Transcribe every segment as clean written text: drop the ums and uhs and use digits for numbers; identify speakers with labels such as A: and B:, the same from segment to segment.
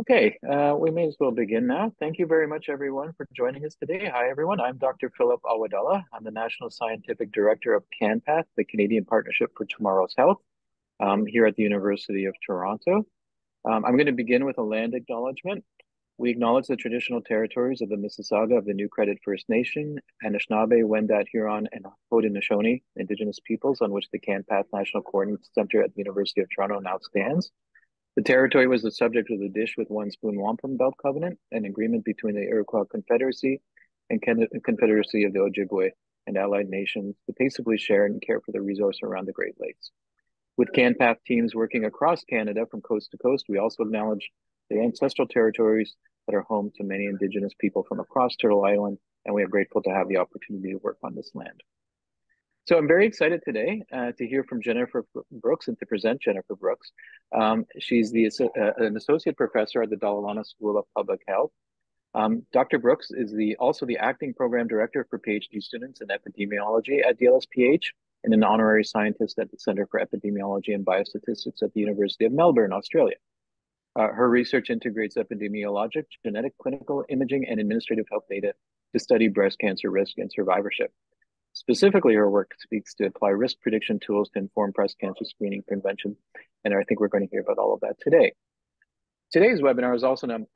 A: Okay, we may as well begin now. Thank you very much, everyone, for joining us today. Hi, everyone. I'm Dr. Philip Awadallah. I'm the National Scientific Director of CanPath, the Canadian Partnership for Tomorrow's Health, here at the University of Toronto. I'm going to begin with a land acknowledgement. We acknowledge the traditional territories of the Mississauga of the New Credit First Nation, Anishinaabe, Wendat, Huron, and Haudenosaunee Indigenous peoples on which the CanPath National Coordinating Center at the University of Toronto now stands. The territory was the subject of the Dish with One Spoon Wampum Belt Covenant, an agreement between the Iroquois Confederacy and Confederacy of the Ojibwe and allied nations to peaceably share and care for the resource around the Great Lakes. With CanPath teams working across Canada from coast to coast, we also acknowledge the ancestral territories that are home to many Indigenous people from across Turtle Island, and we are grateful to have the opportunity to work on this land. So I'm very excited today to hear from Jennifer Brooks and to present Jennifer Brooks. She's an associate professor at the Dalla Lana School of Public Health. Dr. Brooks is also the acting program director for PhD students in epidemiology at DLSPH and an honorary scientist at the Center for Epidemiology and Biostatistics at the University of Melbourne, Australia. Her research integrates epidemiologic, genetic, clinical, imaging, and administrative health data to study breast cancer risk and survivorship. Specifically, her work speaks to apply risk prediction tools to inform breast cancer screening prevention, and I think we're going to hear about all of that today. Today's webinar is also an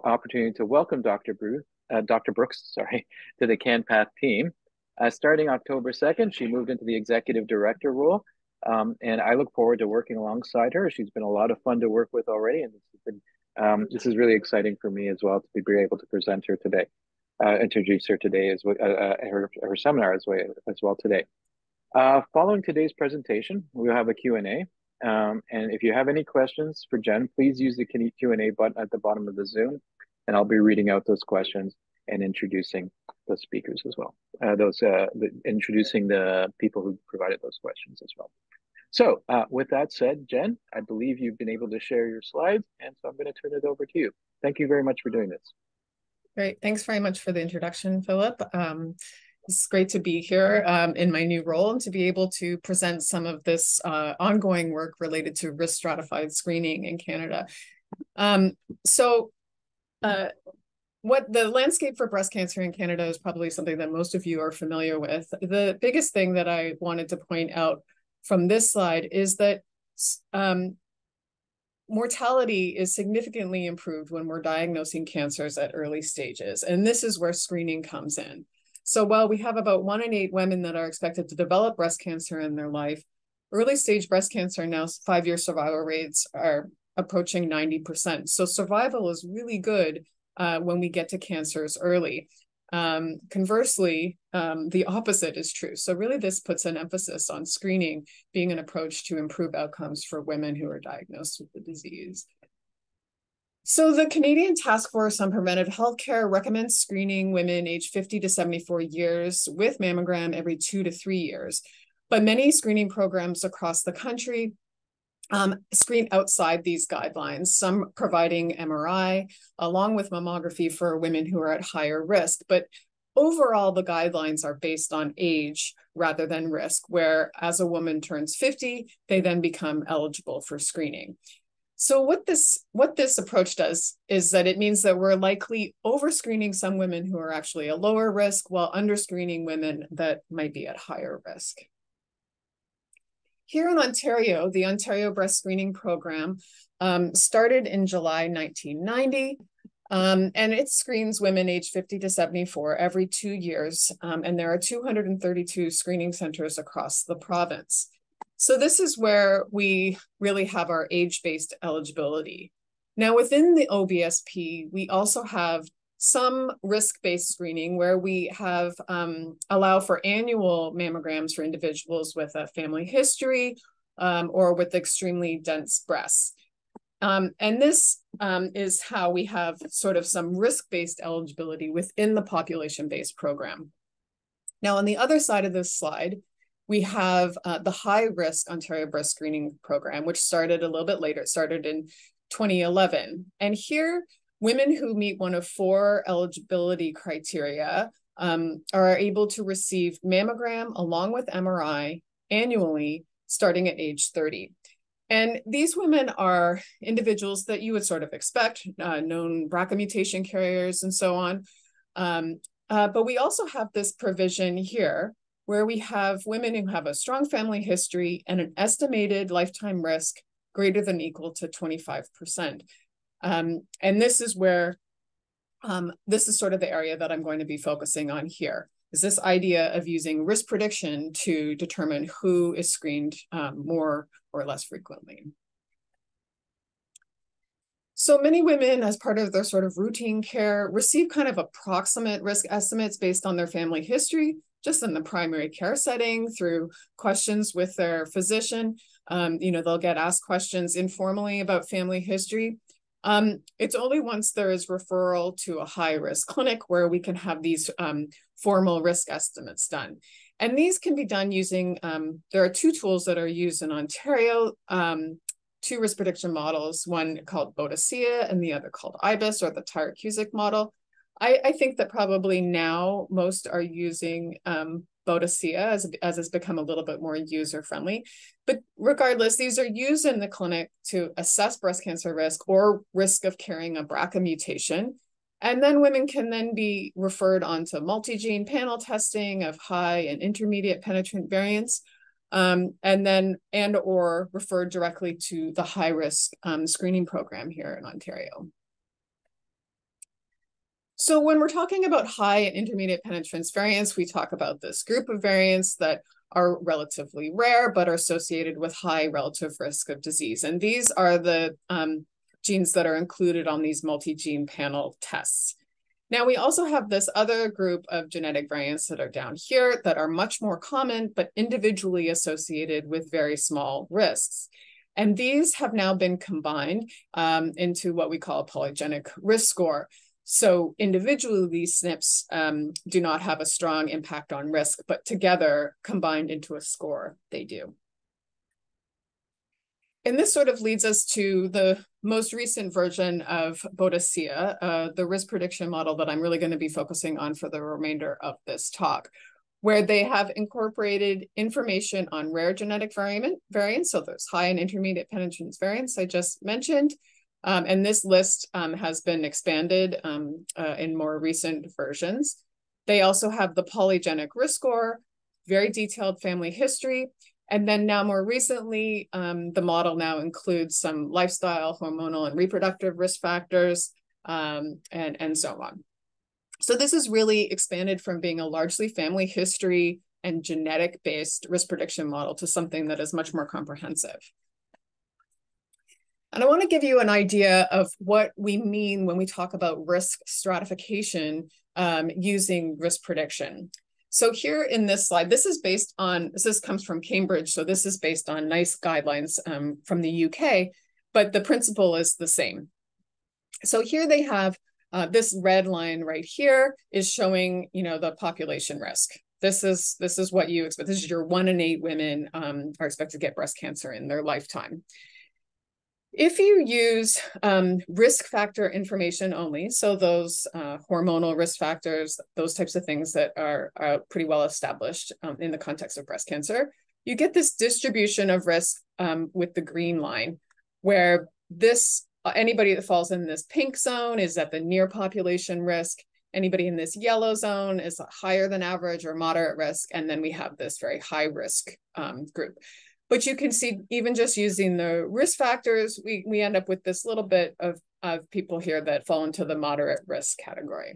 A: opportunity to welcome Dr. Brooks, to the CanPath team. Starting October 2nd, she moved into the executive director role, and I look forward to working alongside her. She's been a lot of fun to work with already, and this is really exciting for me as well to be able to present her today. Introduce her today as her seminar as well today. Following today's presentation, we'll have a Q&A. And if you have any questions for Jen, please use the Q&A button at the bottom of the Zoom, and I'll be reading out those questions and introducing the speakers as well. Introducing the people who provided those questions as well. So with that said, Jen, I believe you've been able to share your slides, and so I'm going to turn it over to you. Thank you very much for doing this.
B: Great. Thanks very much for the introduction, Philip. It's great to be here in my new role and to be able to present some of this ongoing work related to risk stratified screening in Canada. What the landscape for breast cancer in Canada is probably something that most of you are familiar with. The biggest thing that I wanted to point out from this slide is that mortality is significantly improved when we're diagnosing cancers at early stages. And this is where screening comes in. So while we have about 1 in 8 women that are expected to develop breast cancer in their life, early stage breast cancer now 5-year survival rates are approaching 90%. So survival is really good when we get to cancers early. Conversely, the opposite is true. So really this puts an emphasis on screening being an approach to improve outcomes for women who are diagnosed with the disease. So the Canadian Task Force on Preventive Healthcare recommends screening women aged 50 to 74 years with mammogram every 2 to 3 years. But many screening programs across the country screen outside these guidelines, some providing MRI along with mammography for women who are at higher risk. But overall, the guidelines are based on age rather than risk, where as a woman turns 50, they then become eligible for screening. So what this approach does is that it means that we're likely over-screening some women who are actually at lower risk while under-screening women that might be at higher risk. Here in Ontario, the Ontario Breast Screening Program started in July 1990, and it screens women aged 50 to 74 every 2 years, and there are 232 screening centers across the province. So this is where we really have our age-based eligibility. Now within the OBSP, we also have some risk-based screening where we have allow for annual mammograms for individuals with a family history or with extremely dense breasts. And this is how we have sort of some risk-based eligibility within the population-based program. Now on the other side of this slide, we have the high-risk Ontario Breast Screening Program, which started a little bit later. It started in 2011. And here, women who meet one of 4 eligibility criteria are able to receive mammogram along with MRI annually starting at age 30. And these women are individuals that you would sort of expect, known BRCA mutation carriers and so on. But we also have this provision here where we have women who have a strong family history and an estimated lifetime risk greater than equal to 25%. And this is where, this is sort of the area that I'm going to be focusing on here, is this idea of using risk prediction to determine who is screened more or less frequently. So many women, as part of their sort of routine care, receive kind of approximate risk estimates based on their family history, just in the primary care setting through questions with their physician. They'll get asked questions informally about family history. It's only once there is referral to a high-risk clinic where we can have these formal risk estimates done. And these can be done using, there are two tools that are used in Ontario, two risk prediction models, one called Boadicea and the other called IBIS, or the Tyrer-Cuzick model. I think that probably now most are using Boadicea as it's become a little bit more user-friendly. But regardless, these are used in the clinic to assess breast cancer risk or risk of carrying a BRCA mutation. And then women can then be referred on to multi-gene panel testing of high and intermediate penetrant variants, or referred directly to the high-risk screening program here in Ontario. So when we're talking about high and intermediate penetrance variants, we talk about this group of variants that are relatively rare, but are associated with high relative risk of disease. And these are the genes that are included on these multi-gene panel tests. Now, we also have this other group of genetic variants that are down here that are much more common, but individually associated with very small risks. And these have now been combined into what we call a polygenic risk score. So individually, these SNPs do not have a strong impact on risk, but together, combined into a score, they do. And this sort of leads us to the most recent version of Boadicea, the risk prediction model that I'm really going to be focusing on for the remainder of this talk, where they have incorporated information on rare genetic variants, so those high and intermediate penetrance variants I just mentioned. And this list has been expanded in more recent versions. They also have the polygenic risk score, very detailed family history. And then now more recently, the model now includes some lifestyle, hormonal, and reproductive risk factors, and so on. So this is really expanded from being a largely family history and genetic-based risk prediction model to something that is much more comprehensive. And I want to give you an idea of what we mean when we talk about risk stratification using risk prediction. So here in this slide, this comes from Cambridge, so this is based on NICE guidelines from the UK, but the principle is the same. So here they have this red line right here is showing, the population risk. This is what you expect. This is your 1 in 8 women are expected to get breast cancer in their lifetime. If you use risk factor information only, so those hormonal risk factors, those types of things that are pretty well established in the context of breast cancer, you get this distribution of risk with the green line, where anybody that falls in this pink zone is at the near population risk. Anybody in this yellow zone is higher than average or moderate risk. And then we have this very high risk group. But you can see, even just using the risk factors, we end up with this little bit of people here that fall into the moderate risk category.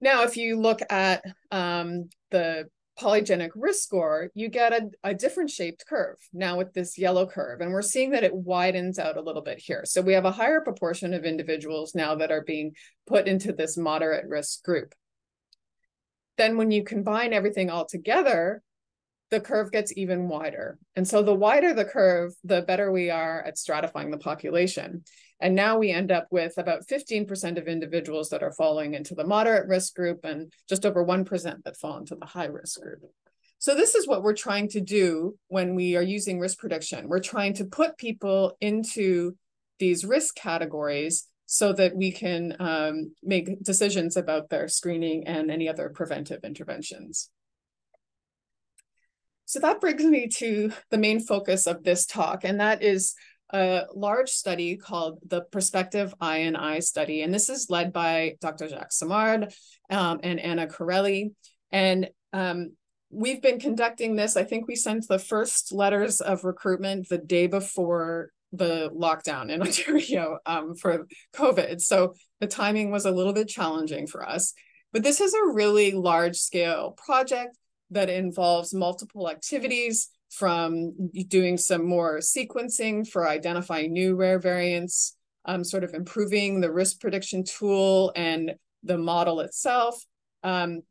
B: Now, if you look at the polygenic risk score, you get a different shaped curve now with this yellow curve. And we're seeing that it widens out a little bit here. So we have a higher proportion of individuals now that are being put into this moderate risk group. Then when you combine everything all together, the curve gets even wider. And so the wider the curve, the better we are at stratifying the population. And now we end up with about 15% of individuals that are falling into the moderate risk group and just over 1% that fall into the high risk group. So this is what we're trying to do when we are using risk prediction. We're trying to put people into these risk categories so that we can make decisions about their screening and any other preventive interventions. So that brings me to the main focus of this talk, and that is a large study called the Prospective I&I study. And this is led by Dr. Jacques Simard and Anna Corelli. And we've been conducting this. I think we sent the first letters of recruitment the day before the lockdown in Ontario for COVID. So the timing was a little bit challenging for us. But this is a really large scale project that involves multiple activities, from doing some more sequencing for identifying new rare variants, sort of improving the risk prediction tool and the model itself. And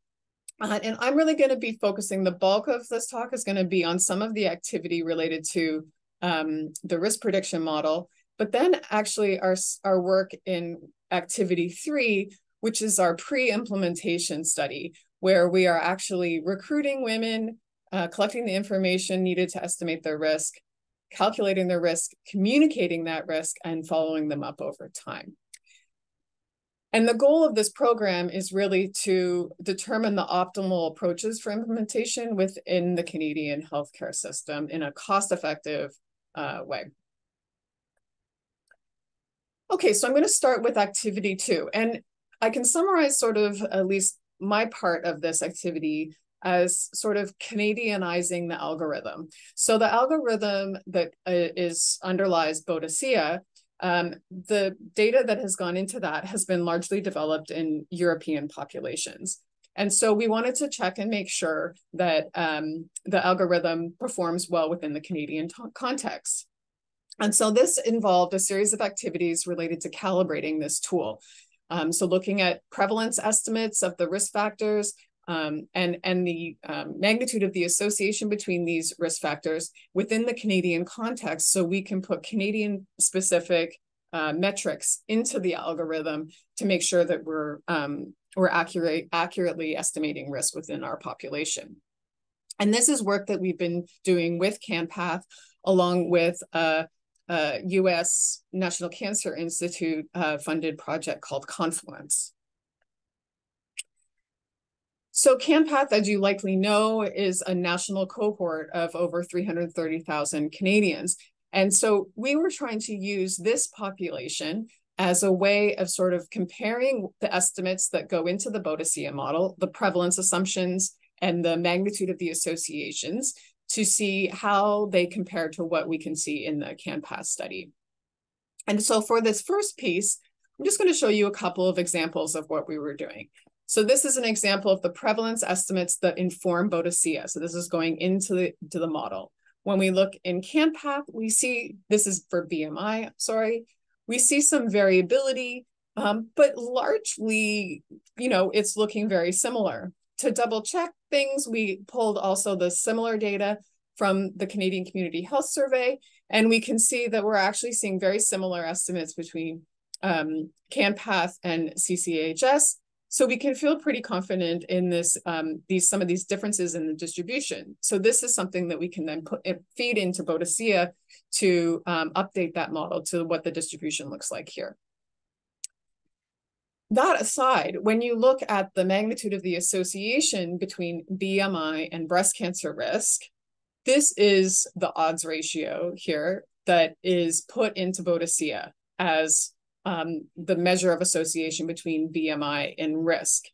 B: I'm really going to be focusing, the bulk of this talk is going to be on some of the activity related to the risk prediction model, but then actually our work in activity 3, which is our pre-implementation study, where we are actually recruiting women, collecting the information needed to estimate their risk, calculating their risk, communicating that risk, and following them up over time. And the goal of this program is really to determine the optimal approaches for implementation within the Canadian healthcare system in a cost-effective way. Okay, so I'm going to start with activity 2. And I can summarize sort of at least my part of this activity as sort of Canadianizing the algorithm. So the algorithm that underlies Boadicea, the data that has gone into that has been largely developed in European populations. And so we wanted to check and make sure that the algorithm performs well within the Canadian context. And so this involved a series of activities related to calibrating this tool. So looking at prevalence estimates of the risk factors, and the magnitude of the association between these risk factors within the Canadian context, so we can put Canadian specific metrics into the algorithm to make sure that we're accurately estimating risk within our population. And this is work that we've been doing with CanPath, along with US National Cancer Institute funded project called Confluence. So CanPath, as you likely know, is a national cohort of over 330,000 Canadians. And so we were trying to use this population as a way of sort of comparing the estimates that go into the Boadicea model, the prevalence assumptions, and the magnitude of the associations, to see how they compare to what we can see in the CanPath study. And so for this first piece, I'm just going to show you a couple of examples of what we were doing. So this is an example of the prevalence estimates that inform Boadicea. So this is going into the model. When we look in CanPath, we see, this is for BMI, sorry, we see some variability, but largely, it's looking very similar. To double check things, we pulled also the similar data from the Canadian Community Health Survey, and we can see that we're actually seeing very similar estimates between CanPath and CCHS. So we can feel pretty confident in this, some of these differences in the distribution. So this is something that we can then feed into Boadicea to update that model to what the distribution looks like here. That aside, when you look at the magnitude of the association between BMI and breast cancer risk, this is the odds ratio here that is put into Boadicea as the measure of association between BMI and risk.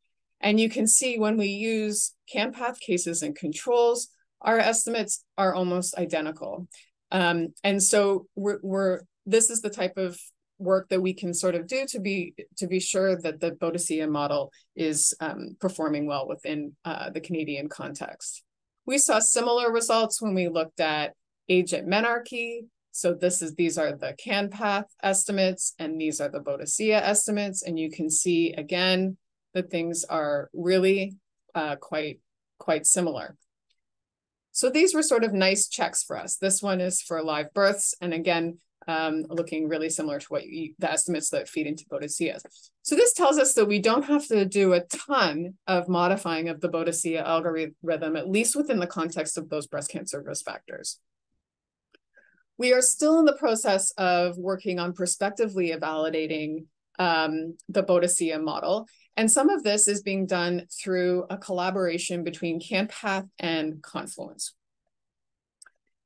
B: And you can see when we use CanPath cases and controls, our estimates are almost identical. And so this is the type of work that we can sort of do to be sure that the Boadicea model is performing well within the Canadian context. We saw similar results when we looked at age at menarche. So these are the CanPath estimates, and these are the Boadicea estimates. And you can see again that things are really quite similar. So these were sort of nice checks for us. This one is for live births, and again, looking really similar to the estimates that feed into Boadicea. So this tells us that we don't have to do a ton of modifying of the Boadicea algorithm, at least within the context of those breast cancer risk factors. We are still in the process of working on prospectively validating the Boadicea model. And some of this is being done through a collaboration between CanPath and Confluence.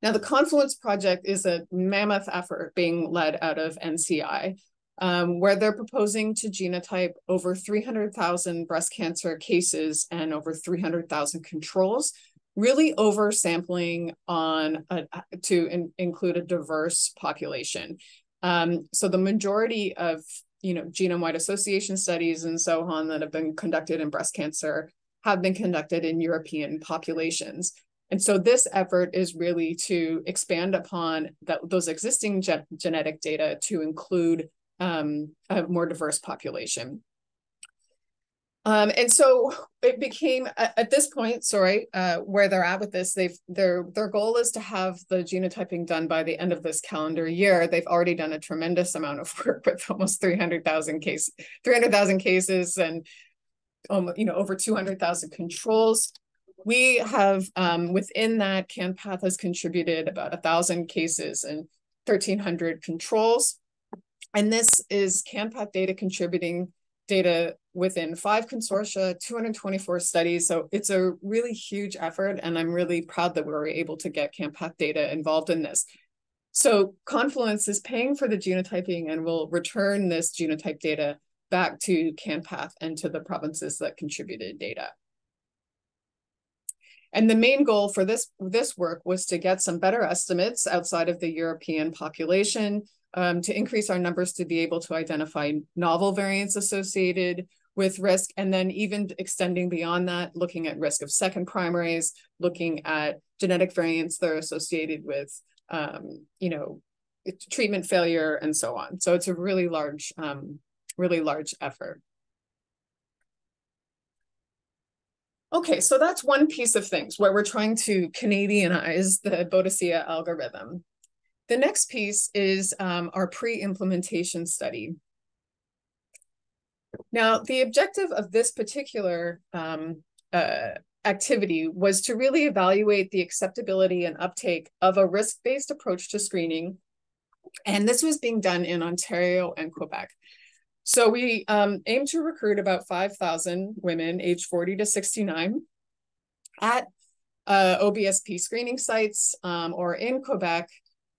B: Now, the Confluence Project is a mammoth effort being led out of NCI, where they're proposing to genotype over 300,000 breast cancer cases and over 300,000 controls, really oversampling to include a diverse population. So the majority of genome-wide association studies and so on that have been conducted in breast cancer have been conducted in European populations. And so this effort is really to expand upon those existing genetic data to include a more diverse population. And so it became at this point, where they're at with this, their goal is to have the genotyping done by the end of this calendar year. They've already done a tremendous amount of work with almost 300,000 cases and over 200,000 controls. We have within that, CanPath has contributed about 1,000 cases and 1,300 controls. And this is CanPath data contributing data within 5 consortia, 224 studies. So it's a really huge effort, and I'm really proud that we were able to get CanPath data involved in this. So Confluence is paying for the genotyping and will return this genotype data back to CanPath and to the provinces that contributed data. And the main goal for this work was to get some better estimates outside of the European population, to increase our numbers to be able to identify novel variants associated with risk, and then even extending beyond that, looking at risk of second primaries, looking at genetic variants that are associated with, treatment failure and so on. So it's a really large effort. Okay, so that's one piece of things where we're trying to Canadianize the Boadicea algorithm. The next piece is our pre-implementation study. Now, the objective of this particular activity was to really evaluate the acceptability and uptake of a risk-based approach to screening. And this was being done in Ontario and Quebec. So we aim to recruit about 5,000 women aged 40 to 69 at OBSP screening sites or in Quebec.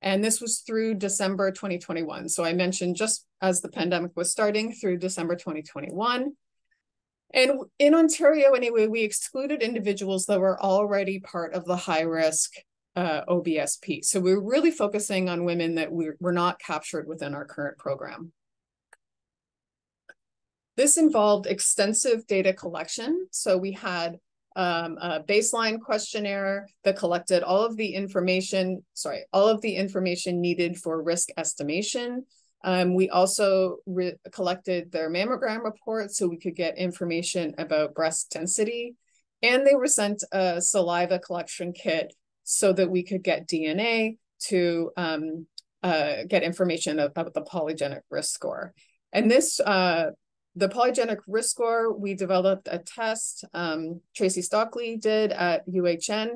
B: And this was through December 2021. So I mentioned just as the pandemic was starting through December 2021. And in Ontario, anyway, we excluded individuals that were already part of the high-risk OBSP. So we're really focusing on women that were not captured within our current program. This involved extensive data collection. So we had a baseline questionnaire that collected all of the information needed for risk estimation. We also collected their mammogram report so we could get information about breast density. And they were sent a saliva collection kit so that we could get DNA to get information about the polygenic risk score. And this, the polygenic risk score, we developed a test, Tracy Stockley did at UHN.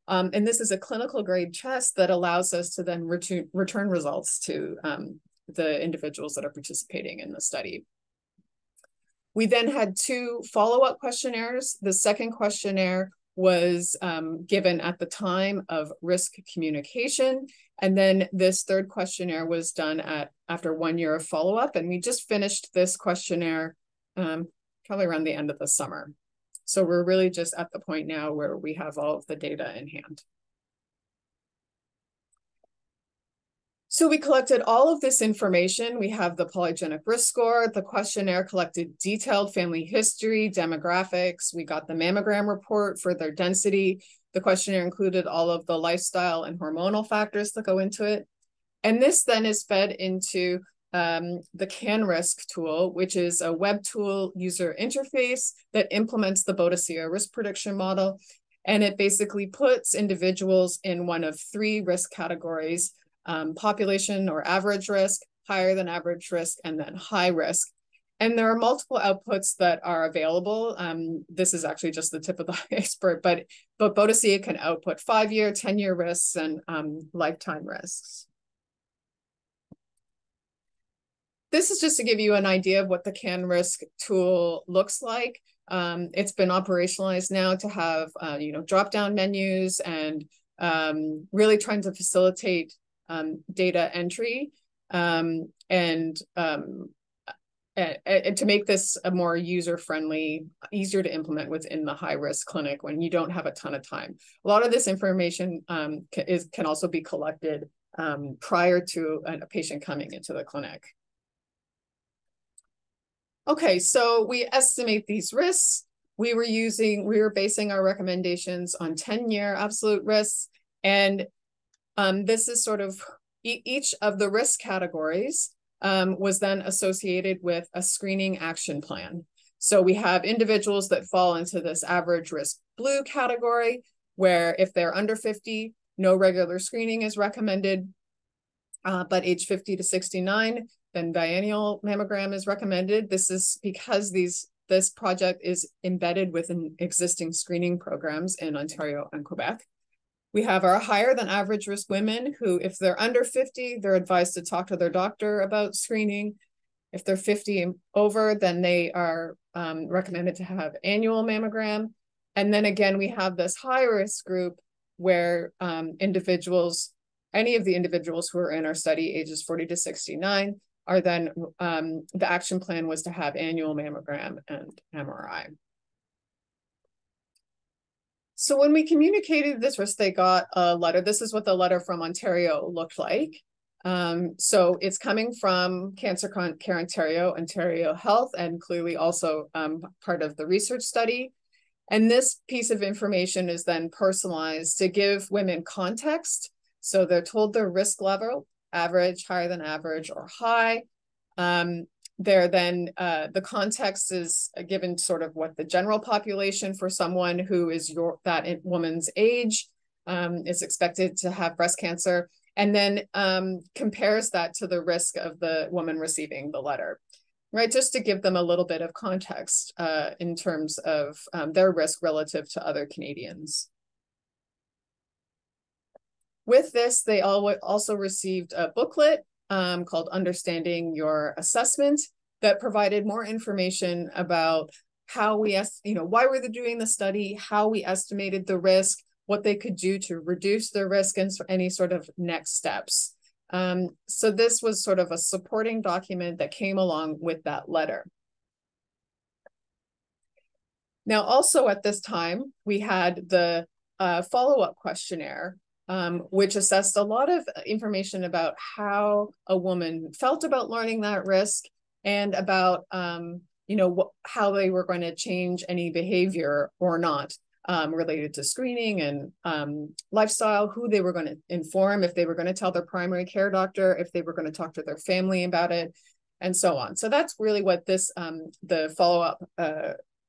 B: And this is a clinical grade test that allows us to then return results to the individuals that are participating in the study. We then had 2 follow-up questionnaires. The second questionnaire was given at the time of risk communication. And then this third questionnaire was done after 1 year of follow-up. And we just finished this questionnaire probably around the end of the summer. So we're really just at the point now where we have all of the data in hand. So we collected all of this information. We have the polygenic risk score. The questionnaire collected detailed family history, demographics. We got the mammogram report for their density. The questionnaire included all of the lifestyle and hormonal factors that go into it. And this then is fed into the CanRisk tool, which is a web tool user interface that implements the Boadicea risk prediction model. And it basically puts individuals in one of 3 risk categories: population or average risk, higher than average risk, and then high risk. And there are multiple outputs that are available. This is actually just the tip of the iceberg, but Boadicea can output 5-year, 10-year risks and lifetime risks. This is just to give you an idea of what the CanRisk tool looks like. It's been operationalized now to have drop-down menus and really trying to facilitate data entry and to make this a more user-friendly, easier to implement within the high-risk clinic when you don't have a ton of time. A lot of this information can also be collected prior to a patient coming into the clinic. Okay, so we estimate these risks. We were basing our recommendations on 10-year absolute risks. And this is sort of each of the risk categories was then associated with a screening action plan. So we have individuals that fall into this average risk blue category, where if they're under 50, no regular screening is recommended. But age 50 to 69, then biennial mammogram is recommended. This is because this project is embedded within existing screening programs in Ontario and Quebec. We have our higher than average risk women who, if they're under 50, they're advised to talk to their doctor about screening. If they're 50 and over, then they are recommended to have annual mammogram. And then again, we have this high risk group where any of the individuals who are in our study, ages 40 to 69, are then, the action plan was to have annual mammogram and MRI. So when we communicated this risk, they got a letter. This is what the letter from Ontario looked like. So it's coming from Cancer Care Ontario, Ontario Health, and clearly also part of the research study. And this piece of information is then personalized to give women context. So they're told their risk level, average, higher than average, or high. The context is given sort of what the general population for someone who is that woman's age is expected to have breast cancer, and then compares that to the risk of the woman receiving the letter, right? Just to give them a little bit of context in terms of their risk relative to other Canadians. With this, they also received a booklet called Understanding Your Assessment that provided more information about how why were they doing the study, how we estimated the risk, what they could do to reduce their risk, and any sort of next steps. So this was sort of a supporting document that came along with that letter. Now, also at this time, we had the follow-up questionnaire, which assessed a lot of information about how a woman felt about learning that risk and about, how they were going to change any behavior or not related to screening and lifestyle, who they were going to inform, if they were going to tell their primary care doctor, if they were going to talk to their family about it, and so on. So that's really what this, the follow-up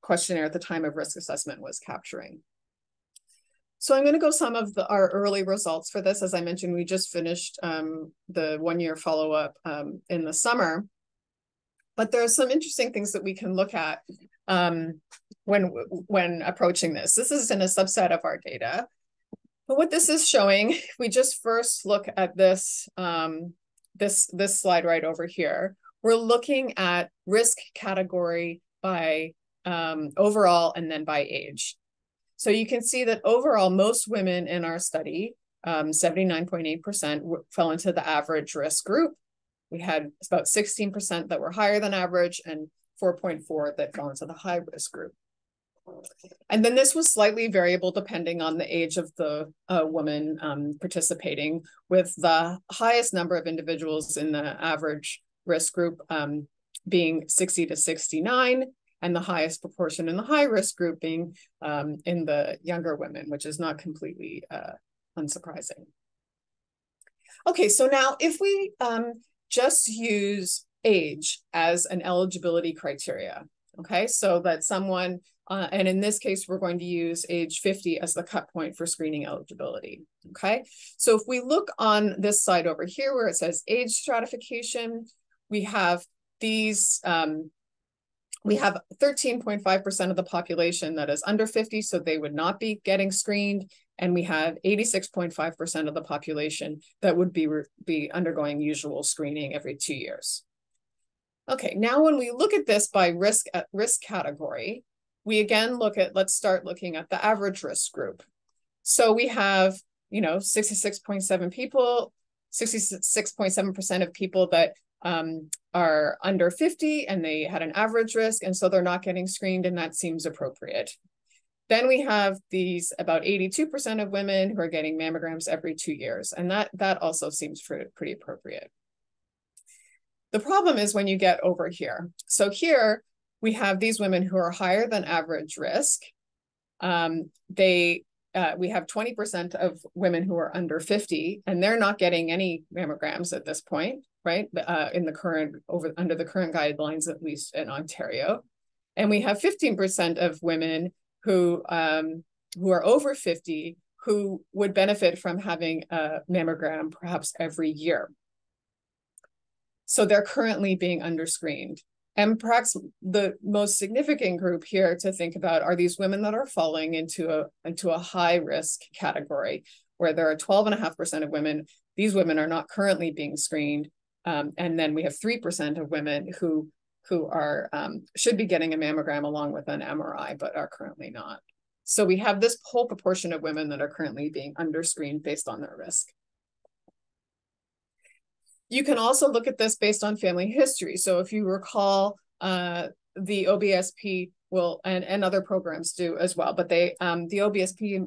B: questionnaire at the time of risk assessment was capturing. So I'm going to go some of our early results for this. As I mentioned, we just finished the one-year follow-up in the summer. But there are some interesting things that we can look at when approaching this. This is in a subset of our data. But what this is showing, if we just first look at this, this slide right over here, we're looking at risk category by overall and then by age. So you can see that overall, most women in our study, 79.8%, fell into the average risk group. We had about 16% that were higher than average and 4.4% that fell into the high risk group. And then this was slightly variable depending on the age of the woman participating, with the highest number of individuals in the average risk group being 60 to 69, and the highest proportion in the high risk group being in the younger women, which is not completely unsurprising. Okay, so now if we just use age as an eligibility criteria, okay, so that someone, and in this case, we're going to use age 50 as the cut point for screening eligibility, okay? So if we look on this side over here where it says age stratification, we have these, we have 13.5% of the population that is under 50, so they would not be getting screened. And we have 86.5% of the population that would be undergoing usual screening every 2 years. Okay, now when we look at this by risk category, we again let's start looking at the average risk group. So we have 66.7 people, 66.7% of people that are under 50 and they had an average risk, and so they're not getting screened, and that seems appropriate. Then we have these about 82% of women who are getting mammograms every 2 years, and that also seems pretty appropriate. The problem is when you get over here. So here we have these women who are higher than average risk. We have 20% of women who are under 50, and they're not getting any mammograms at this point, right? Under the current guidelines, at least in Ontario. And we have 15% of women who are over 50 who would benefit from having a mammogram perhaps every year. So they're currently being underscreened. And perhaps the most significant group here to think about are these women that are falling into a high risk category, where there are 12.5% of women. These women are not currently being screened. And then we have 3% of women who are should be getting a mammogram along with an MRI, but are currently not. So we have this whole proportion of women that are currently being underscreened based on their risk. You can also look at this based on family history. So if you recall, the OBSP will, and other programs do as well, but the OBSP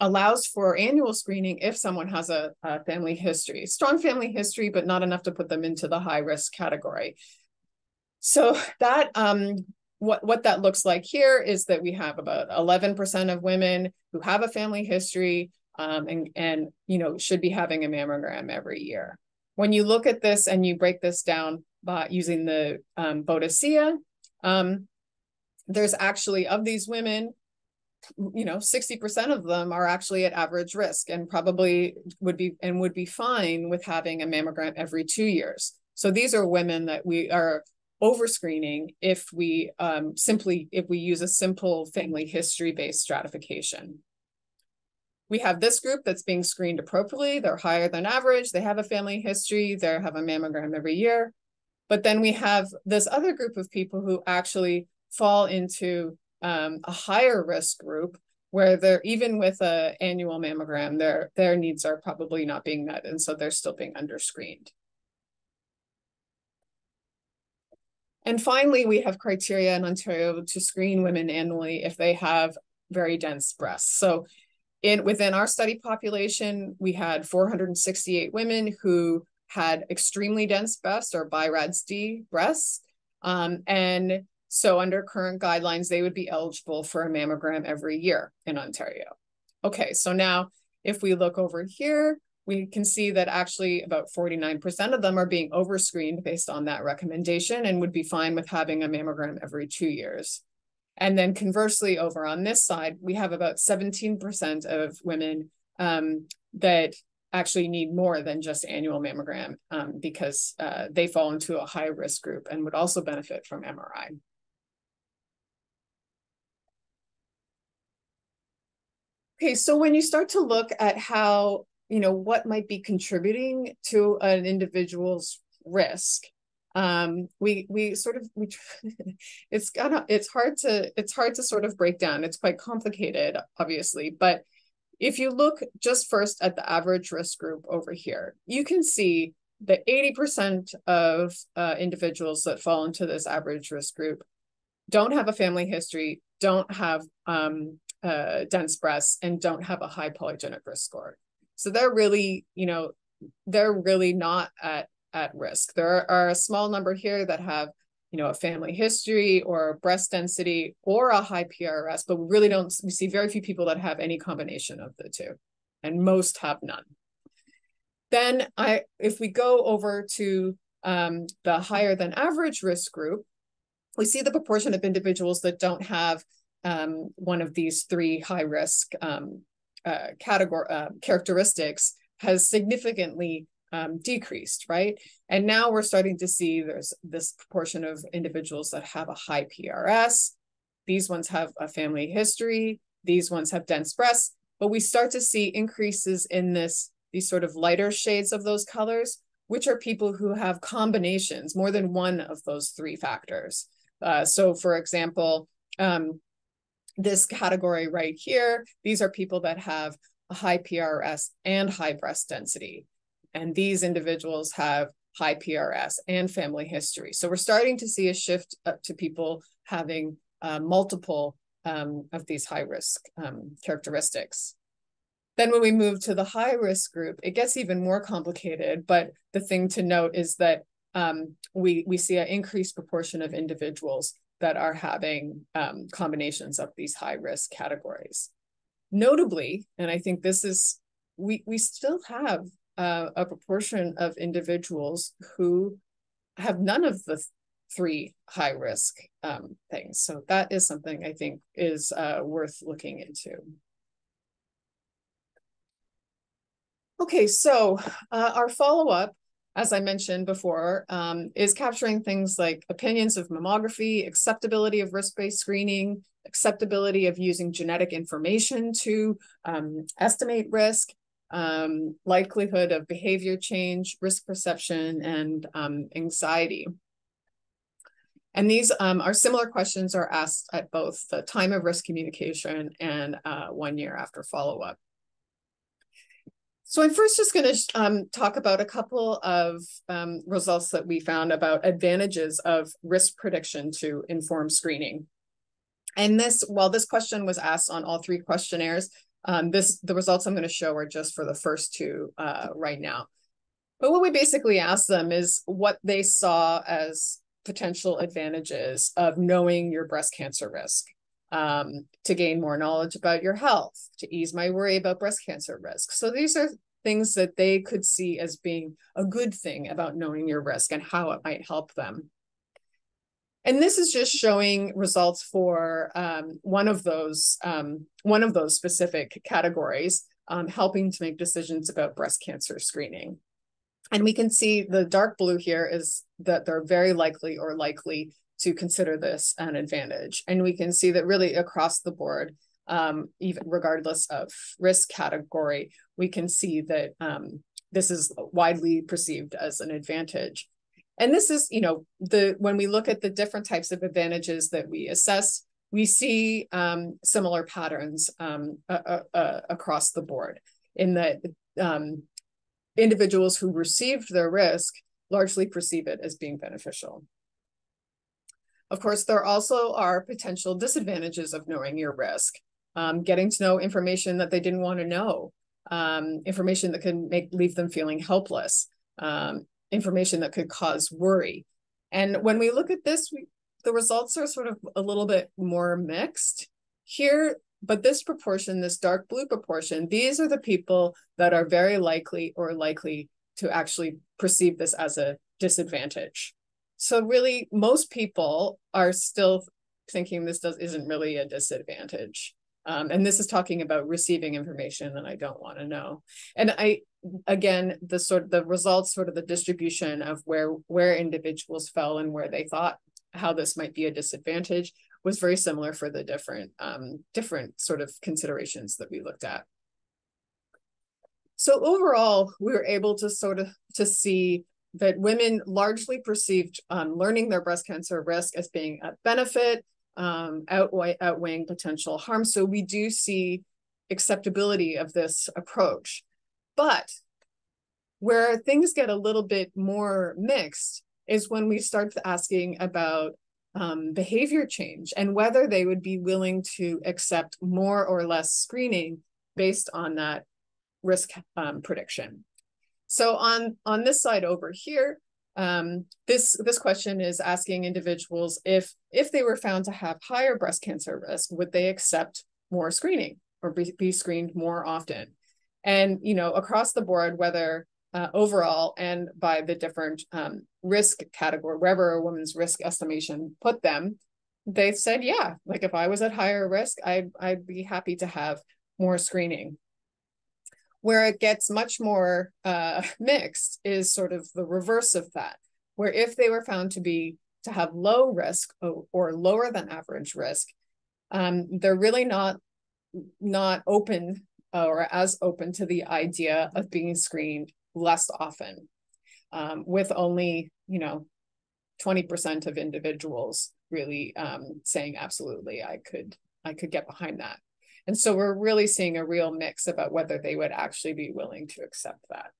B: allows for annual screening if someone has a family history, strong family history, but not enough to put them into the high risk category. So that what that looks like here is that we have about 11% of women who have a family history and should be having a mammogram every year. When you look at this and you break this down by using the Bodicea, there's actually, of these women, 60% of them are actually at average risk and probably would be fine with having a mammogram every 2 years. So these are women that we are overscreening if we use a simple family history-based stratification. We have this group that's being screened appropriately. They're higher than average. They have a family history. They have a mammogram every year. But then we have this other group of people who actually fall into a higher risk group, where they're, even with an annual mammogram, their needs are probably not being met, and so they're still being underscreened. And finally, we have criteria in Ontario to screen women annually if they have very dense breasts. So within our study population, we had 468 women who had extremely dense breasts, or BI-RADS-D breasts. And so under current guidelines, they would be eligible for a mammogram every year in Ontario. Okay, so now if we look over here, we can see that actually about 49% of them are being overscreened based on that recommendation and would be fine with having a mammogram every 2 years. And then conversely, over on this side, we have about 17% of women that actually need more than just annual mammogram because they fall into a high risk group and would also benefit from MRI. Okay, so when you start to look at how, what might be contributing to an individual's risk, it's hard to sort of break down. It's quite complicated, obviously, but if you look just first at the average risk group over here, you can see that 80% of individuals that fall into this average risk group don't have a family history, don't have dense breasts, and don't have a high polygenic risk score. So they're really not at risk. There are a small number here that have, a family history or breast density or a high PRS, but we see very few people that have any combination of the two, and most have none. Then if we go over to the higher than average risk group, we see the proportion of individuals that don't have one of these three high risk characteristics has significantly decreased, right? And now we're starting to see there's this proportion of individuals that have a high PRS. These ones have a family history. These ones have dense breasts, but we start to see increases in these sort of lighter shades of those colors, which are people who have combinations, more than one of those three factors. So for example, this category right here, these are people that have a high PRS and high breast density. And these individuals have high PRS and family history. So we're starting to see a shift up to people having multiple of these high risk characteristics. Then when we move to the high risk group, it gets even more complicated. But the thing to note is that we see an increased proportion of individuals that are having combinations of these high risk categories. Notably, and I think this is, we still have a proportion of individuals who have none of the three high risk things. So that is something I think is worth looking into. Okay, so our follow-up, as I mentioned before, is capturing things like opinions of mammography, acceptability of risk-based screening, acceptability of using genetic information to estimate risk, likelihood of behavior change, risk perception, and anxiety. And these are similar questions are asked at both the time of risk communication and 1 year after follow-up. So I'm first just going to talk about a couple of results that we found about advantages of risk prediction to inform screening. And while this question was asked on all 3 questionnaires, the results I'm going to show are just for the first 2 right now. But what we basically asked them is what they saw as potential advantages of knowing your breast cancer risk. To gain more knowledge about your health, to ease my worry about breast cancer risk. So these are things that they could see as being a good thing about knowing your risk and how it might help them. And this is just showing results for one of those specific categories, helping to make decisions about breast cancer screening. And we can see the dark blue here is that they're very likely or likely to consider this an advantage. And we can see that really across the board, even regardless of risk category, we can see that this is widely perceived as an advantage. And this is, when we look at the different types of advantages that we assess, we see similar patterns across the board in that individuals who received their risk largely perceive it as being beneficial. Of course, there also are potential disadvantages of knowing your risk. Getting to know information that they didn't want to know, information that can leave them feeling helpless, information that could cause worry. And when we look at this, the results are sort of a little bit more mixed here, but this proportion, this dark blue proportion, these are the people that are very likely or likely to actually perceive this as a disadvantage. So really, most people are still thinking this isn't really a disadvantage. And this is talking about receiving information that I don't want to know. And again, the results, sort of the distribution of where individuals fell and where they thought how this might be a disadvantage was very similar for the different sort of considerations that we looked at. So overall, we were able to see that women largely perceived learning their breast cancer risk as being a benefit, outweighing potential harm. So we do see acceptability of this approach. But where things get a little bit more mixed is when we start asking about behavior change and whether they would be willing to accept more or less screening based on that risk prediction. So on this side over here, this question is asking individuals if they were found to have higher breast cancer risk, would they accept more screening or be screened more often? And across the board, whether overall and by the different risk category, wherever a woman's risk estimation put them, they said, yeah, like if I was at higher risk, I'd be happy to have more screening. Where it gets much more mixed is sort of the reverse of that, where if they were found to have low risk or lower than average risk, they're really not open or as open to the idea of being screened less often, with only 20% of individuals really saying absolutely I could I could get behind that. And so we're really seeing a real mix about whether they would actually be willing to accept that.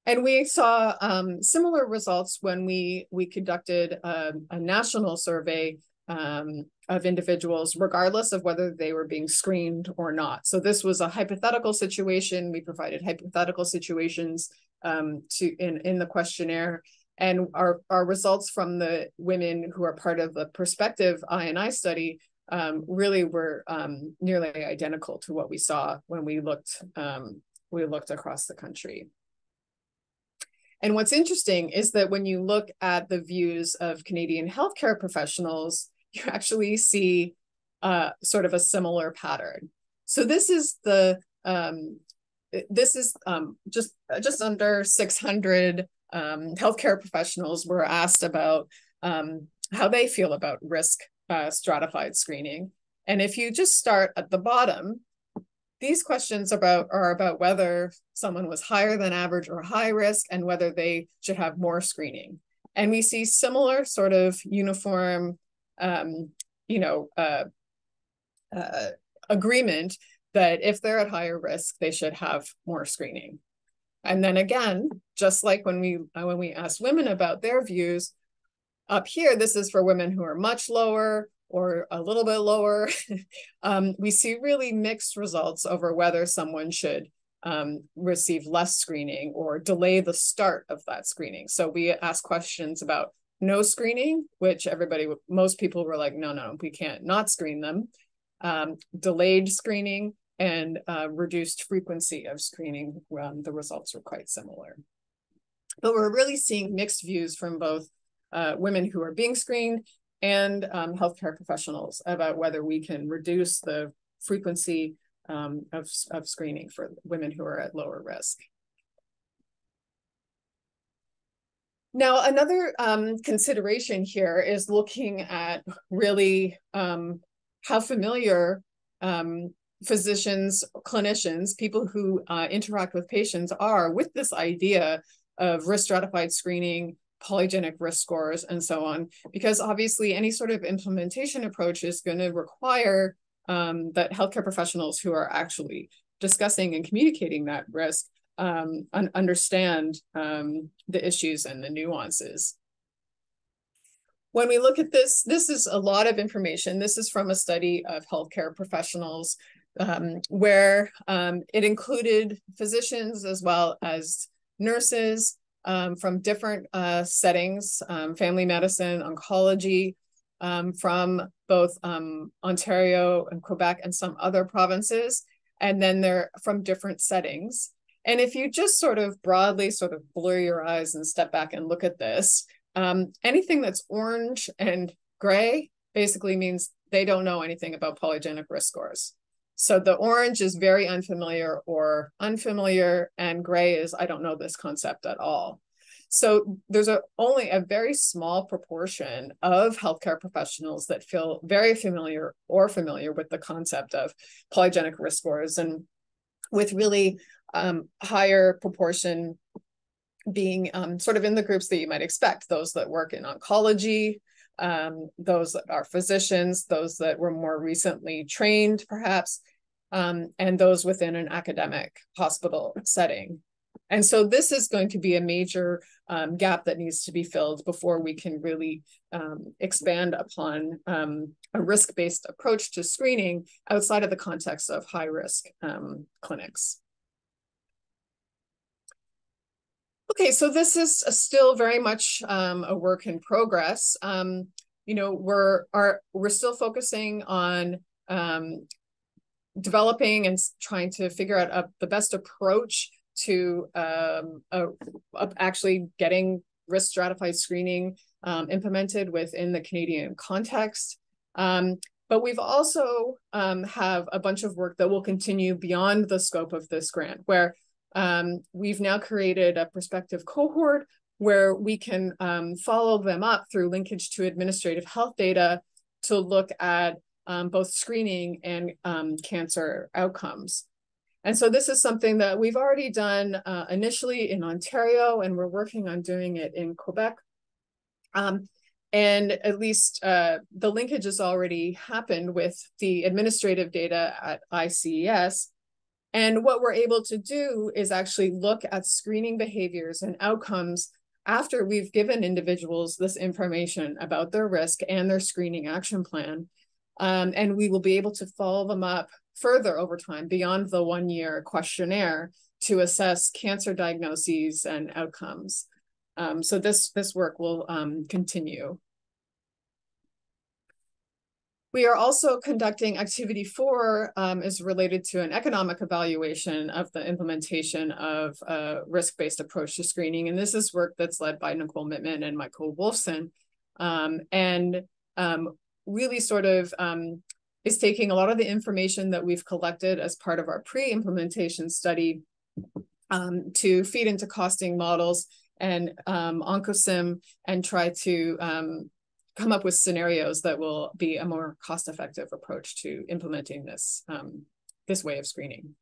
B: And we saw similar results when we conducted a national survey of individuals, regardless of whether they were being screened or not. So this was a hypothetical situation. We provided hypothetical situations in the questionnaire. And our results from the women who are part of the prospective I&I study really were nearly identical to what we saw when we looked across the country. And what's interesting is that when you look at the views of Canadian healthcare professionals, you actually see sort of a similar pattern. So this is just under 600 healthcare professionals were asked about how they feel about risk stratified screening. And if you just start at the bottom, these questions are about whether someone was higher than average or high risk and whether they should have more screening. And we see similar sort of uniform, agreement that if they're at higher risk, they should have more screening. And then again, just like when we asked women about their views, up here, this is for women who are much lower or a little bit lower. We see really mixed results over whether someone should receive less screening or delay the start of that screening. So we ask questions about no screening, which most people were like, no, we can't not screen them. Delayed screening and reduced frequency of screening. The results were quite similar. But we're really seeing mixed views from both women who are being screened and healthcare professionals about whether we can reduce the frequency of screening for women who are at lower risk. Now, another consideration here is looking at really how familiar physicians, clinicians, people who interact with patients are with this idea of risk stratified screening, polygenic risk scores, and so on, because obviously any sort of implementation approach is going to require that healthcare professionals who are actually discussing and communicating that risk understand the issues and the nuances. When we look at this is a lot of information. This is from a study of healthcare professionals where it included physicians as well as nurses from different settings, family medicine, oncology, from both Ontario and Quebec and some other provinces, and then they're from different settings. And if you just sort of broadly sort of blur your eyes and step back and look at this, anything that's orange and gray basically means they don't know anything about polygenic risk scores. So the orange is very unfamiliar or unfamiliar, and gray is I don't know this concept at all. So there's only a very small proportion of healthcare professionals that feel very familiar or familiar with the concept of polygenic risk scores, and with really higher proportion being sort of in the groups that you might expect, those that work in oncology, those that are physicians, those that were more recently trained perhaps, and those within an academic hospital setting. And so this is going to be a major gap that needs to be filled before we can really expand upon a risk-based approach to screening outside of the context of high-risk clinics. Okay, so this is still very much a work in progress. We're still focusing on developing and trying to figure out the best approach to actually getting risk stratified screening implemented within the Canadian context. But we've also have a bunch of work that will continue beyond the scope of this grant, where we've now created a prospective cohort where we can follow them up through linkage to administrative health data to look at both screening and cancer outcomes. And so this is something that we've already done initially in Ontario, and we're working on doing it in Quebec. And at least the linkage has already happened with the administrative data at ICES. And what we're able to do is actually look at screening behaviors and outcomes after we've given individuals this information about their risk and their screening action plan. And we will be able to follow them up further over time beyond the 1-year questionnaire to assess cancer diagnoses and outcomes. So this work will continue. We are also conducting activity 4 is related to an economic evaluation of the implementation of a risk-based approach to screening. And this is work that's led by Nicole Mittman and Michael Wolfson. Really sort of is taking a lot of the information that we've collected as part of our pre-implementation study to feed into costing models and OncoSim and try to come up with scenarios that will be a more cost-effective approach to implementing this, this way of screening.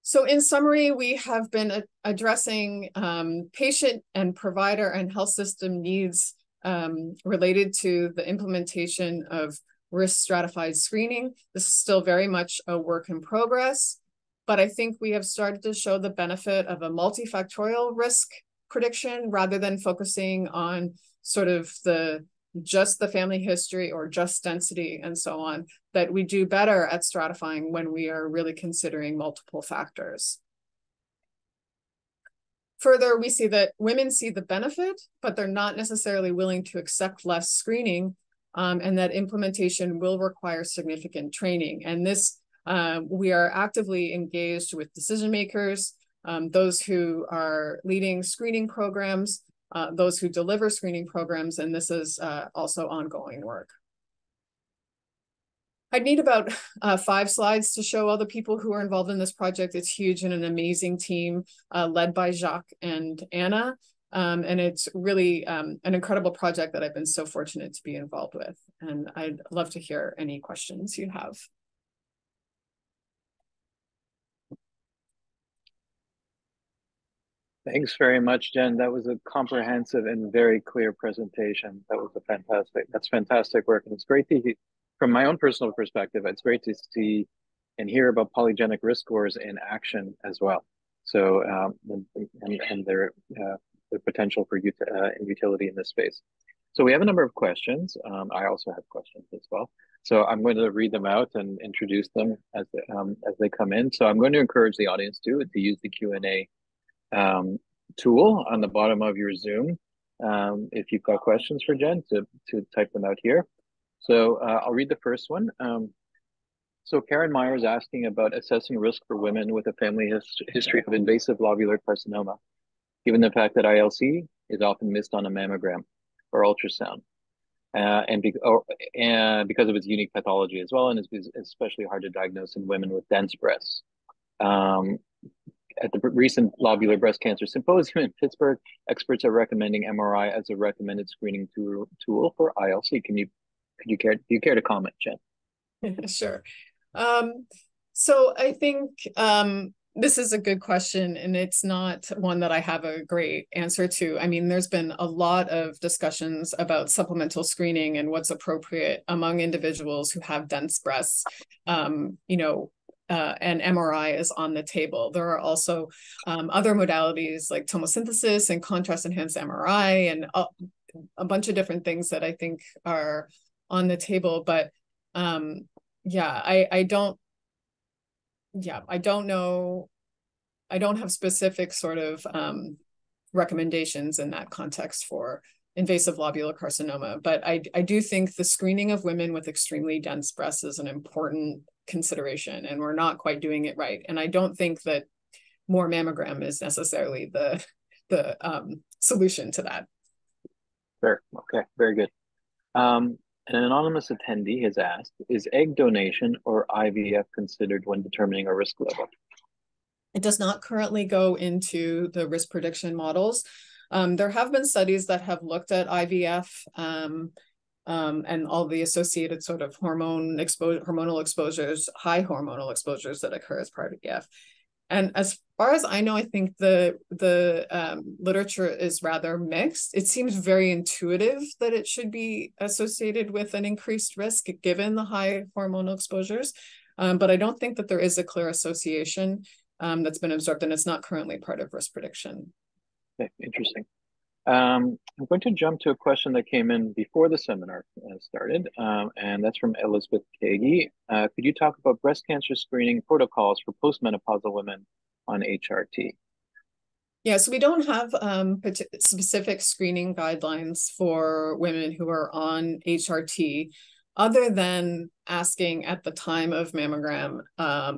B: So in summary, we have been addressing patient and provider and health system needs related to the implementation of risk stratified screening. This is still very much a work in progress, but I think we have started to show the benefit of a multifactorial risk prediction rather than focusing on sort of just the family history or just density and so on, that we do better at stratifying when we are really considering multiple factors. Further, we see that women see the benefit, but they're not necessarily willing to accept less screening, and that implementation will require significant training. And this, we are actively engaged with decision makers, those who are leading screening programs, those who deliver screening programs, and this is also ongoing work. I'd need about 5 slides to show all the people who are involved in this project. It's huge and an amazing team led by Jacques and Anna. And it's really an incredible project that I've been so fortunate to be involved with. And I'd love to hear any questions you have.
A: Thanks very much, Jen. That was a comprehensive and very clear presentation. That's fantastic work. And it's great to hear, from my own personal perspective, it's great to see and hear about polygenic risk scores in action as well. So, and their potential for utility in this space. So we have a number of questions. I also have questions as well. So I'm going to read them out and introduce them as they come in. So I'm going to encourage the audience to use the Q&A tool on the bottom of your Zoom. If you've got questions for Jen, to type them out here. So I'll read the first one. So Karen Meyer is asking about assessing risk for women with a family history of invasive lobular carcinoma, given the fact that ILC is often missed on a mammogram or ultrasound, and because of its unique pathology as well, and it's especially hard to diagnose in women with dense breasts. At the recent Lobular Breast Cancer Symposium in Pittsburgh, experts are recommending MRI as a recommended screening tool for ILC. Do you care to comment, Jen?
B: Sure. So I think this is a good question, and it's not one that I have a great answer to. I mean, there's been a lot of discussions about supplemental screening and what's appropriate among individuals who have dense breasts. And MRI is on the table. There are also other modalities like tomosynthesis and contrast-enhanced MRI and a bunch of different things that I think are on the table. But I don't know. I don't have specific sort of recommendations in that context for invasive lobular carcinoma. But I do think the screening of women with extremely dense breasts is an important consideration, and we're not quite doing it right. And I don't think that more mammogram is necessarily the solution to that.
A: Sure. Okay. Very good. An anonymous attendee has asked, is egg donation or IVF considered when determining a risk level?
B: It does not currently go into the risk prediction models. There have been studies that have looked at IVF and all the associated sort of hormonal exposures, high hormonal exposures that occur as part of IVF. And as far as I know, I think the literature is rather mixed. It seems very intuitive that it should be associated with an increased risk given the high hormonal exposures, but I don't think that there is a clear association that's been observed, and it's not currently part of risk prediction.
A: Okay, interesting. I'm going to jump to a question that came in before the seminar started, and that's from Elizabeth Kagi. Could you talk about breast cancer screening protocols for postmenopausal women on HRT?
B: Yeah, so we don't have specific screening guidelines for women who are on HRT, other than asking at the time of mammogram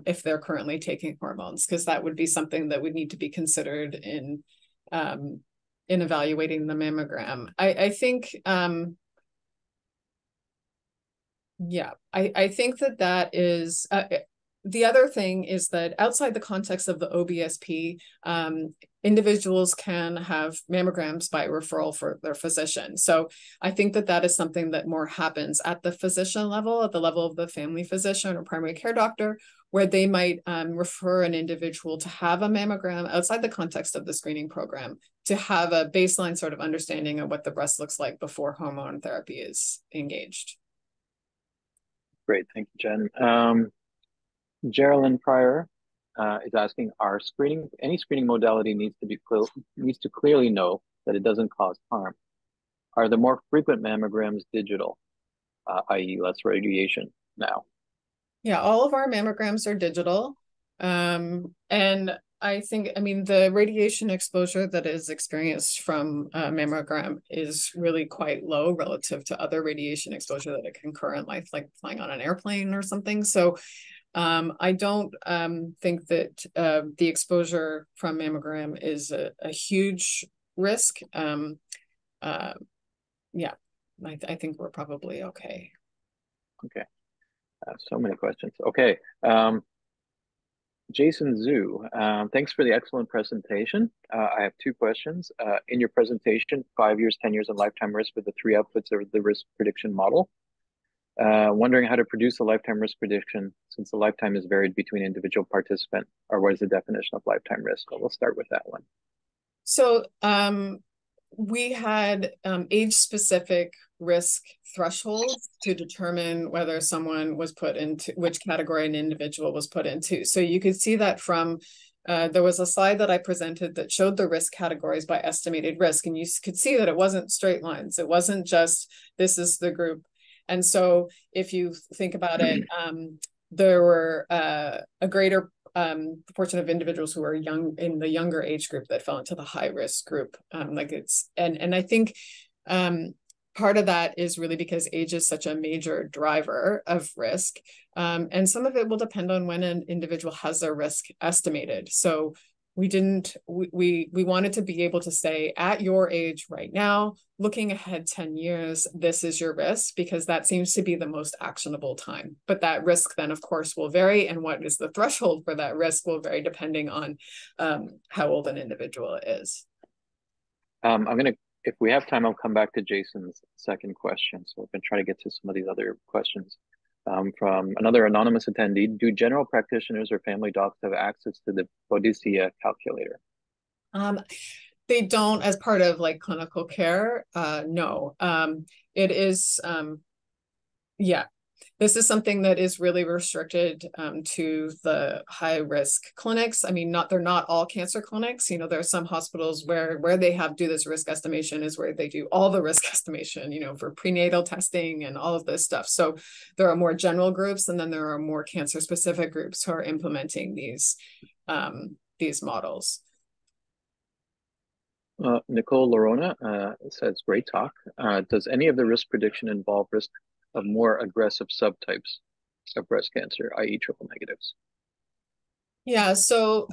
B: if they're currently taking hormones, because that would be something that would need to be considered in evaluating the mammogram. I think, yeah, I think that is, the other thing is that outside the context of the OBSP, individuals can have mammograms by referral for their physician. So I think that is something that more happens at the physician level, at the level of the family physician or primary care doctor, where they might refer an individual to have a mammogram outside the context of the screening program, to have a baseline sort of understanding of what the breast looks like before hormone therapy is engaged.
A: Great, thank you, Jen. Geraldine Pryor is asking, any screening modality needs to clearly know that it doesn't cause harm? Are the more frequent mammograms digital, i.e. less radiation now?
B: Yeah, all of our mammograms are digital. And I think, I mean, the radiation exposure that is experienced from a mammogram is really quite low relative to other radiation exposure that it can occur in life, like flying on an airplane or something. So I don't think that the exposure from mammogram is a huge risk. Yeah, I think we're probably okay.
A: Okay. So many questions. Okay. Jason Zhu, thanks for the excellent presentation. I have two questions. In your presentation, 5 years, 10 years, and lifetime risk with the three outputs of the risk prediction model. Wondering how to produce a lifetime risk prediction since the lifetime is varied between individual participant, or what is the definition of lifetime risk? So we'll start with that one.
B: So we had age-specific risk thresholds to determine whether someone was put into which category an individual was put into. So you could see that from there was a slide that I presented that showed the risk categories by estimated risk, and you could see that it wasn't straight lines. It wasn't just this is the group. And so if you think about it, there were a greater proportion of individuals who are young in the younger age group that fell into the high risk group. And I think part of that is really because age is such a major driver of risk. And some of it will depend on when an individual has their risk estimated. So we wanted to be able to say at your age right now, looking ahead 10 years, this is your risk, because that seems to be the most actionable time. But that risk then, of course, will vary. And what is the threshold for that risk will vary depending on how old an individual is.
A: If we have time, I'll come back to Jason's second question. So we're going to try to get to some of these other questions. From another anonymous attendee, do general practitioners or family docs have access to the Bodicea calculator?
B: They don't as part of like clinical care. No, it is, yeah. This is something that is really restricted to the high risk clinics. I mean, they're not all cancer clinics. You know, there are some hospitals where they do this risk estimation is where they do all the risk estimation, you know, for prenatal testing and all of this stuff. So there are more general groups, and then there are more cancer specific groups who are implementing these models.
A: Nicole Lorona says, great talk. Does any of the risk prediction involve risk of more aggressive subtypes of breast cancer, i.e. triple negatives?
B: Yeah, so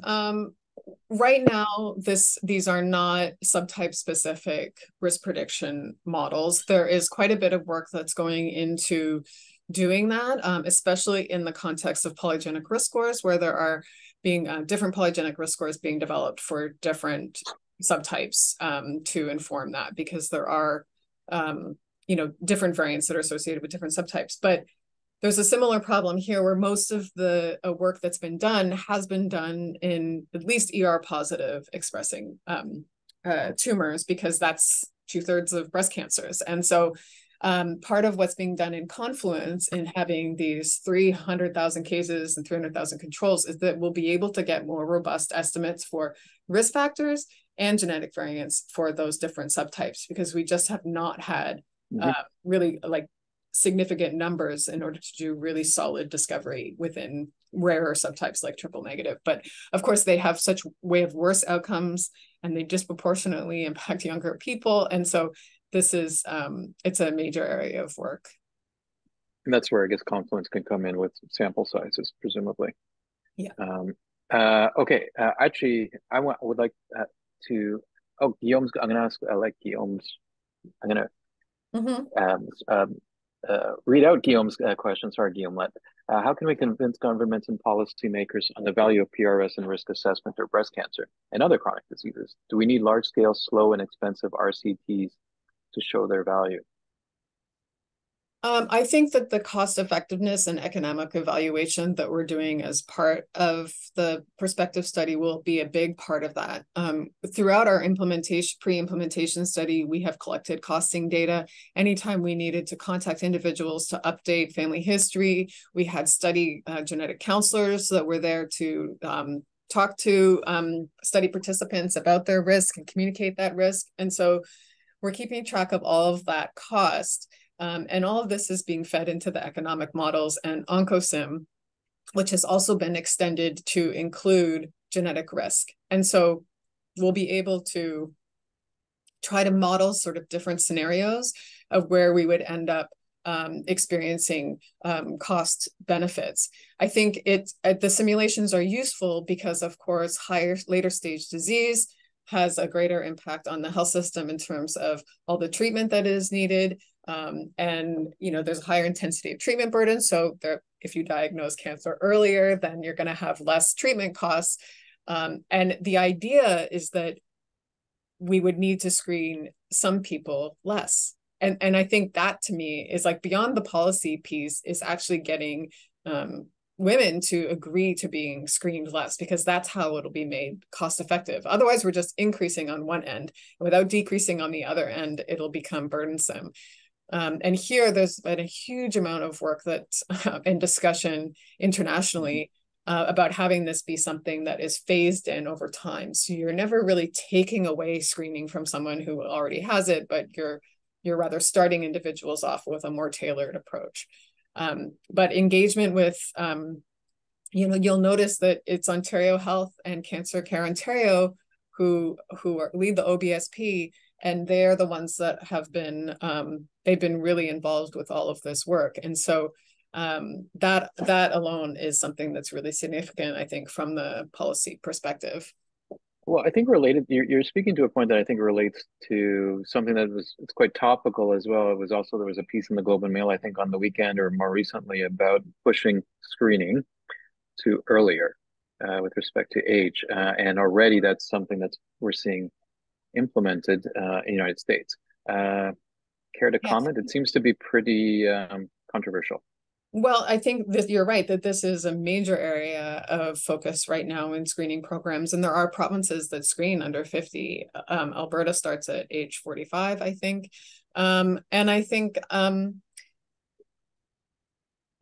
B: right now, these are not subtype specific risk prediction models. There is quite a bit of work that's going into doing that, especially in the context of polygenic risk scores, where there are being different polygenic risk scores being developed for different subtypes to inform that, because there are you know, different variants that are associated with different subtypes. But there's a similar problem here where most of the work that's been done has been done in at least ER positive expressing tumors, because that's 2/3 of breast cancers. And so part of what's being done in Confluence in having these 300,000 cases and 300,000 controls is that we'll be able to get more robust estimates for risk factors and genetic variants for those different subtypes, because we just have not had really like significant numbers in order to do really solid discovery within rarer subtypes like triple negative. But of course, they have such way of worse outcomes, and they disproportionately impact younger people. And so this is, it's a major area of work.
A: And that's where I guess Confluence can come in with sample sizes, presumably.
B: Yeah.
A: Okay. Actually, would like to. Oh, Guillaume's. I'm gonna ask. I like Guillaume's. I'm gonna read out Guillaume's question. Sorry, Guillaume. How can we convince governments and policymakers on the value of PRS and risk assessment for breast cancer and other chronic diseases? Do we need large-scale, slow, and expensive RCTs to show their value?
B: I think that the cost effectiveness and economic evaluation that we're doing as part of the prospective study will be a big part of that. Throughout our pre-implementation study, we have collected costing data. Anytime we needed to contact individuals to update family history, we had study genetic counselors that were there to talk to study participants about their risk and communicate that risk. And so we're keeping track of all of that cost. And all of this is being fed into the economic models and OncoSim, which has also been extended to include genetic risk. And so we'll be able to try to model sort of different scenarios of where we would end up experiencing cost benefits. I think the simulations are useful because, of course, later stage disease has a greater impact on the health system in terms of all the treatment that is needed. And, there's a higher intensity of treatment burden. So if you diagnose cancer earlier, then you're going to have less treatment costs. And the idea is that we would need to screen some people less. And I think that, to me, is like beyond the policy piece, is actually getting women to agree to being screened less, because that's how it'll be made cost effective. Otherwise, we're just increasing on one end. Without decreasing on the other end, it'll become burdensome. And here there's been a huge amount of work and discussion internationally about having this be something that is phased in over time. So you're never really taking away screening from someone who already has it, but you're rather starting individuals off with a more tailored approach. But engagement with, you'll notice that it's Ontario Health and Cancer Care Ontario who lead the OBSP, and they're the ones that have been they've been really involved with all of this work. And so that alone is something that's really significant, I think, from the policy perspective.
A: Well, I think related, you're speaking to a point that I think relates to something it's quite topical as well. There was a piece in the Globe and Mail, I think, on the weekend or more recently about pushing screening to earlier with respect to age. And already that's something that we're seeing implemented in the United States. Care to comment? It seems to be pretty controversial.
B: Well, I think that you're right, that this is a major area of focus right now in screening programs. And there are provinces that screen under 50. Alberta starts at age 45, I think. And I think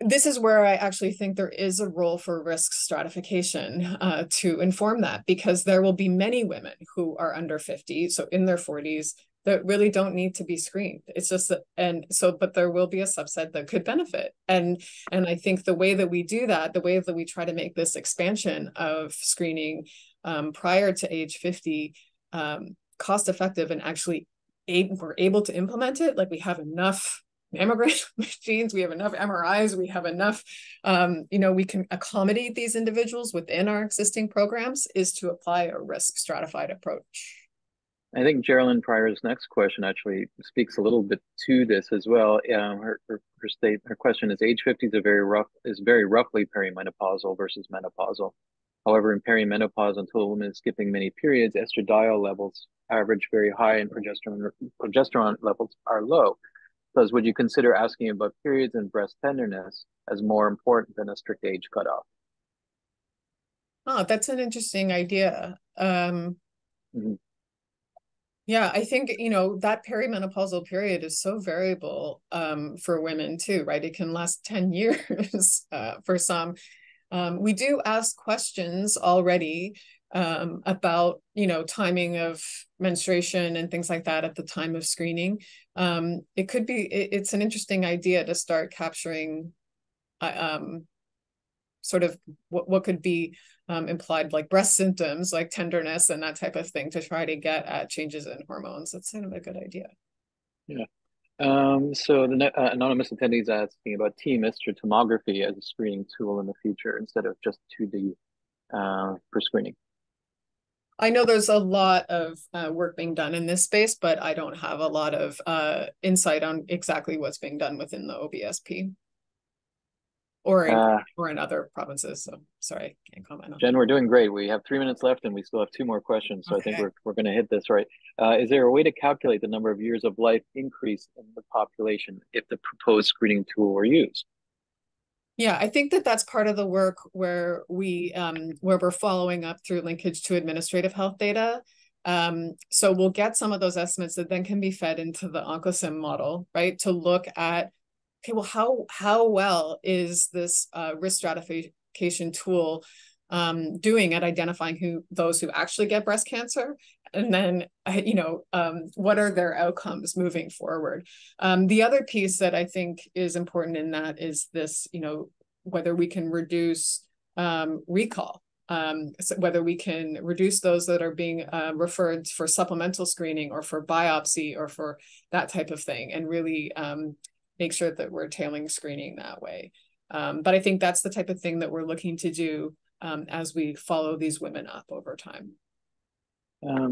B: this is where I actually think there is a role for risk stratification to inform that, because there will be many women who are under 50, so in their 40s, that really don't need to be screened. It's just that, but there will be a subset that could benefit. And I think the way that we do that, the way that we try to make this expansion of screening prior to age 50 cost effective, and actually we're able to implement it, like we have enough mammogram machines, we have enough MRIs, we have enough, we can accommodate these individuals within our existing programs, is to apply a risk stratified approach.
A: I think Geraldine Pryor's next question actually speaks a little bit to this as well. Her question is: age 50 is very roughly perimenopausal versus menopausal. However, in perimenopause, until a woman is skipping many periods, estradiol levels average very high and progesterone levels are low. Thus, would you consider asking about periods and breast tenderness as more important than a strict age cutoff?
B: Oh, that's an interesting idea.
A: Mhm.
B: Yeah, I think, that perimenopausal period is so variable for women too, right? It can last 10 years for some. We do ask questions already about, timing of menstruation and things like that at the time of screening. It's an interesting idea to start capturing sort of what could be implied like breast symptoms, like tenderness and that type of thing, to try to get at changes in hormones. That's kind of a good idea.
A: Yeah. So the anonymous attendee is asking about TMS or tomography as a screening tool in the future instead of just 2D for screening.
B: I know there's a lot of work being done in this space, but I don't have a lot of insight on exactly what's being done within the OBSP or
A: Uh,
B: in other provinces. So sorry, can't comment on
A: Jen, we're doing great. We have 3 minutes left and we still have two more questions.
B: that.
A: So I think
B: Okay.
A: we're going to hit this right. Is there a way to calculate the number of years of life increase in the population if the proposed screening tool were used?
B: Yeah, I think that that's part of the work where we're following up through linkage to administrative health data. So we'll get some of those estimates that then can be fed into the OncoSim model, right? To look at, okay, well, how well is this risk stratification tool doing at identifying those who actually get breast cancer, and then what are their outcomes moving forward. The other piece that I think is important in that is this, whether we can reduce recall, so whether we can reduce those that are being referred for supplemental screening or for biopsy or for that type of thing, and really make sure that we're tailoring screening that way. But I think that's the type of thing that we're looking to do as we follow these women up over time.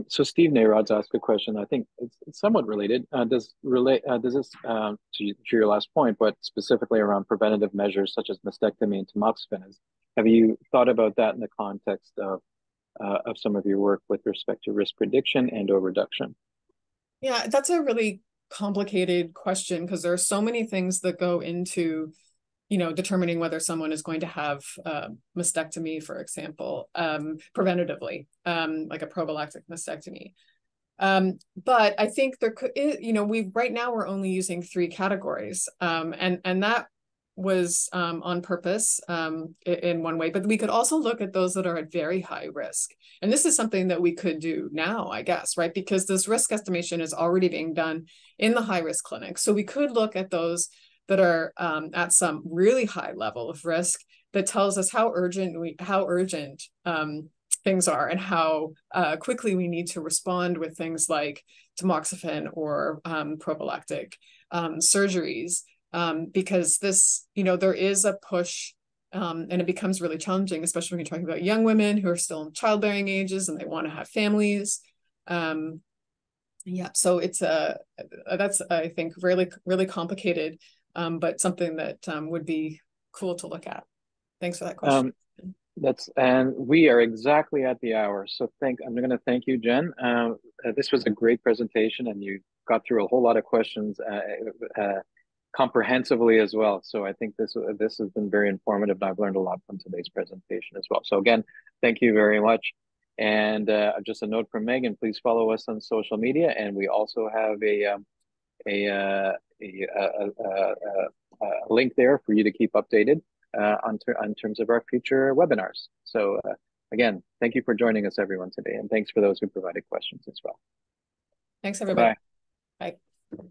A: So Steve Narod's asked a question. I think it's somewhat related. Does this to your last point, but specifically around preventative measures such as mastectomy and tamoxifen? Have you thought about that in the context of some of your work with respect to risk prediction and or reduction?
B: Yeah, that's a really complicated question because there are so many things that go into determining whether someone is going to have mastectomy, for example, preventatively, like a prophylactic mastectomy. But I think there could, we right now we're only using 3 categories, and that was on purpose in one way. But we could also look at those that are at very high risk, and this is something that we could do now, I guess, right? Because this risk estimation is already being done in the high risk clinic, so we could look at those that are at some really high level of risk that tells us how urgent things are and how quickly we need to respond with things like tamoxifen or prophylactic surgeries, because this, there is a push and it becomes really challenging, especially when you're talking about young women who are still in childbearing ages and they want to have families. Yeah, so that's, I think, really, really complicated, but something that would be cool to look at. Thanks for that question.
A: Um, and we are exactly at the hour. So I'm going to thank you, Jen. This was a great presentation, and you got through a whole lot of questions comprehensively as well. So I think this has been very informative, and I've learned a lot from today's presentation as well. So again, thank you very much. And just a note from Megan: please follow us on social media, and we also have a, uh, a, a, a, a link there for you to keep updated on terms of our future webinars. So again, thank you for joining us, everyone, today, and thanks for those who provided questions as well.
B: Thanks,
A: Bye
B: everybody.
A: bye.
B: Bye.